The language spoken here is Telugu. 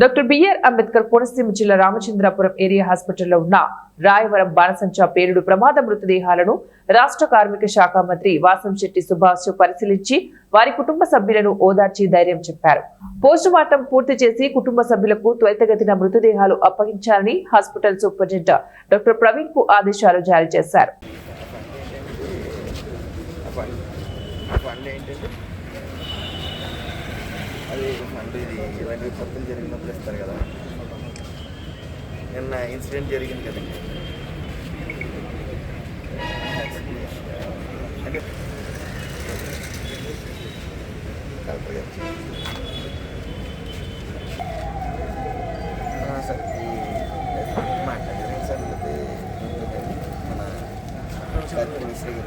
డాక్టర్ బిఆర్ అంబేద్కర్ కోనసీమ జిల్లా రామచంద్రాపురం ఏరియా హాస్పిటల్లో ఉన్న రాయవరం బాణసంచా పేలుడు ప్రమాద మృతదేహాలను రాష్ట్ర కార్మిక శాఖ మంత్రి వాసంశెట్టి సుభాష్ పరిశీలించి వారి కుటుంబ సభ్యులను ఓదార్చి ధైర్యం చెప్పారు. పోస్టుమార్టం పూర్తి చేసి కుటుంబ సభ్యులకు త్వరితగతిన మృతదేహాలు అప్పగించాలని హాస్పిటల్ సూపరింటెండెంట్ డాక్టర్ ప్రవీణ్ కు ఆదేశాలు జారీ చేశారు. అది అంటే ఇది ఇలాంటి విపత్తులు జరిగినప్పుడు ఇస్తారు కదా. నిన్న ఇన్సిడెంట్ జరిగింది కదండి. అంటే కలెక్టర్ గారు సార్ మాట్లాడారు సార్ మన పోలీసులు